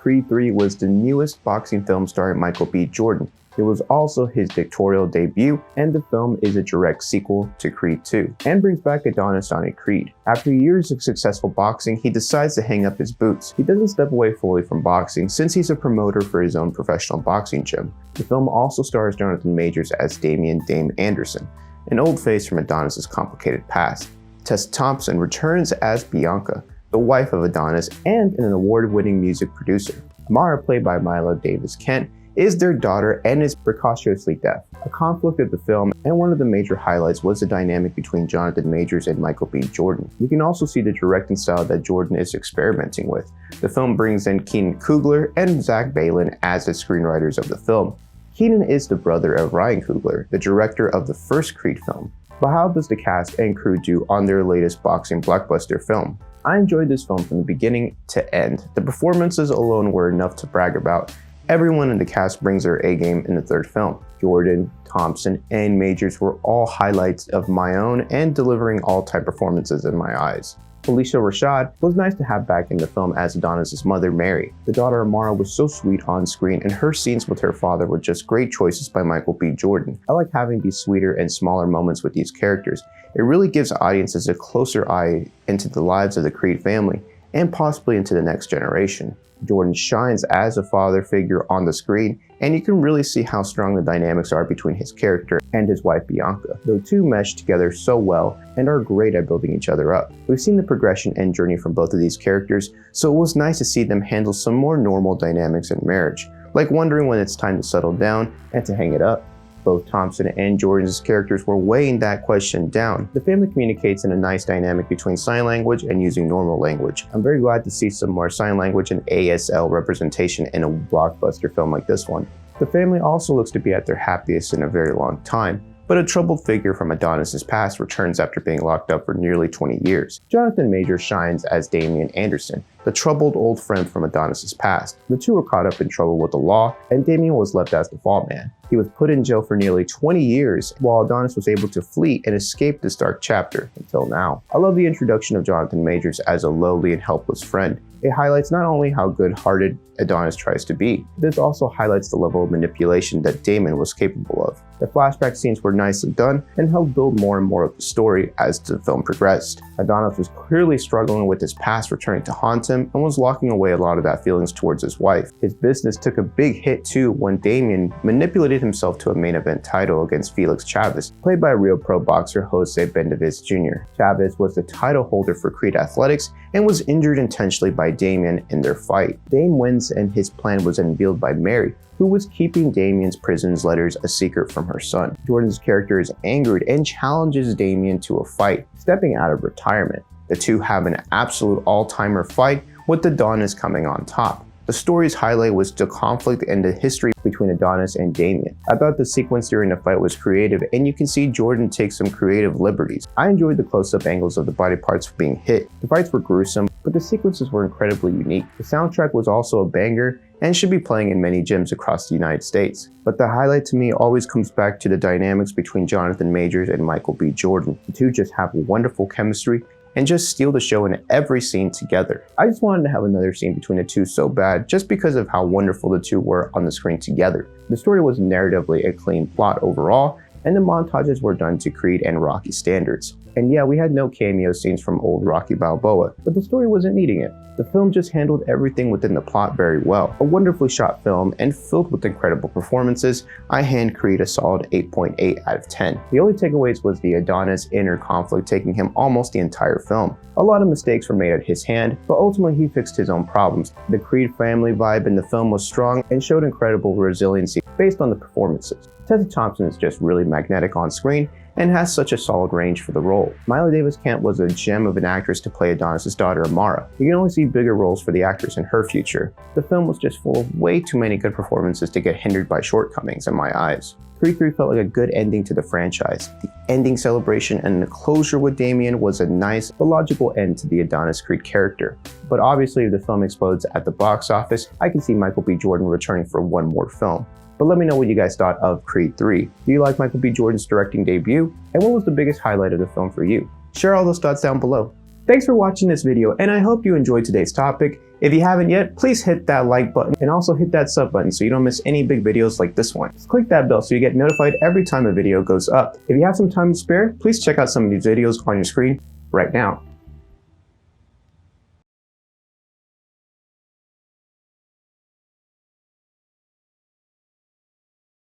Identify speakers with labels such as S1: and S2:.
S1: Creed 3 was the newest boxing film starring Michael B. Jordan. It was also his directorial debut, and the film is a direct sequel to Creed 2, and brings back Adonis Donnie Creed. After years of successful boxing, he decides to hang up his boots. He doesn't step away fully from boxing since he's a promoter for his own professional boxing gym. The film also stars Jonathan Majors as Damian "Dame" Anderson, an old face from Adonis' complicated past. Tessa Thompson returns as Bianca, the wife of Adonis and an award-winning music producer. Amara, played by Mila Davis-Kent, is their daughter and is precociously deaf. A conflict of the film, and one of the major highlights, was the dynamic between Jonathan Majors and Michael B. Jordan. You can also see the directing style that Jordan is experimenting with. The film brings in Ryan Coogler and Baylin as the screenwriters of the film. Keenan is the brother of Ryan Coogler, the director of the first Creed film. But how does the cast and crew do on their latest boxing blockbuster film? I enjoyed this film from the beginning to end. The performances alone were enough to brag about. Everyone in the cast brings their A-game in the third film. Jordan, Thompson, and Majors were all highlights of my own and delivering all-time performances in my eyes. Phylicia Rashad was nice to have back in the film as Adonis' mother, Mary. The daughter Amara was so sweet on screen, and her scenes with her father were just great choices by Michael B. Jordan. I like having these sweeter and smaller moments with these characters. It really gives audiences a closer eye into the lives of the Creed family, and possibly into the next generation. Jordan shines as a father figure on the screen, and you can really see how strong the dynamics are between his character and his wife Bianca. The two mesh together so well and are great at building each other up. We've seen the progression and journey from both of these characters, so it was nice to see them handle some more normal dynamics in marriage, like wondering when it's time to settle down and to hang it up. Both Thompson and Jordan's characters were weighing that question down. The family communicates in a nice dynamic between sign language and using normal language. I'm very glad to see some more sign language and ASL representation in a blockbuster film like this one. The family also looks to be at their happiest in a very long time, but a troubled figure from Adonis' past returns after being locked up for nearly 20 years. Jonathan Majors shines as Damian Anderson, the troubled old friend from Adonis' past. The two were caught up in trouble with the law, and Damian was left as the fall man. He was put in jail for nearly 20 years, while Adonis was able to flee and escape this dark chapter, until now. I love the introduction of Jonathan Majors as a lowly and helpless friend. It highlights not only how good-hearted Adonis tries to be, this also highlights the level of manipulation that Damian was capable of. The flashback scenes were nicely done and helped build more and more of the story as the film progressed. Adonis was clearly struggling with his past returning to haunt him and was locking away a lot of that feelings towards his wife. His business took a big hit too when Damian manipulated himself to a main event title against Felix Chavez, played by real pro boxer Jose Benavides Jr. Chavez was the title holder for Creed Athletics and was injured intentionally by Damian in their fight. Dame wins and his plan was unveiled by Mary, who was keeping Damian's prison letters a secret from her son. Jordan's character is angered and challenges Damian to a fight, stepping out of retirement. The two have an absolute all-timer fight with Adonis coming on top. The story's highlight was the conflict and the history between Adonis and Damian. I thought the sequence during the fight was creative, and you can see Jordan take some creative liberties. I enjoyed the close-up angles of the body parts being hit. The fights were gruesome, but the sequences were incredibly unique. The soundtrack was also a banger and should be playing in many gyms across the United States. But the highlight to me always comes back to the dynamics between Jonathan Majors and Michael B. Jordan. The two just have wonderful chemistry and just steal the show in every scene together. I just wanted to have another scene between the two so bad just because of how wonderful the two were on the screen together. The story was narratively a clean plot overall, and the montages were done to Creed and Rocky standards. And yeah, we had no cameo scenes from old Rocky Balboa, but the story wasn't needing it. The film just handled everything within the plot very well. A wonderfully shot film and filled with incredible performances, I hand Creed a solid 8.8 out of 10. The only takeaways was the Adonis inner conflict taking him almost the entire film. A lot of mistakes were made at his hand, but ultimately he fixed his own problems. The Creed family vibe in the film was strong and showed incredible resiliency based on the performances. Tessa Thompson is just really magnetic on screen and has such a solid range for the role. Mila Davis-Kent was a gem of an actress to play Adonis' daughter Amara. You can only see bigger roles for the actress in her future. The film was just full of way too many good performances to get hindered by shortcomings in my eyes. Creed 3 felt like a good ending to the franchise. The ending celebration and the closure with Damian was a nice but logical end to the Adonis Creed character. But obviously if the film explodes at the box office, I can see Michael B. Jordan returning for one more film. But let me know what you guys thought of Creed 3. Do you like Michael B. Jordan's directing debut? And what was the biggest highlight of the film for you? Share all those thoughts down below. Thanks for watching this video, and I hope you enjoyed today's topic. If you haven't yet, please hit that like button and also hit that sub button so you don't miss any big videos like this one. Just click that bell so you get notified every time a video goes up. If you have some time to spare, please check out some of these videos on your screen right now.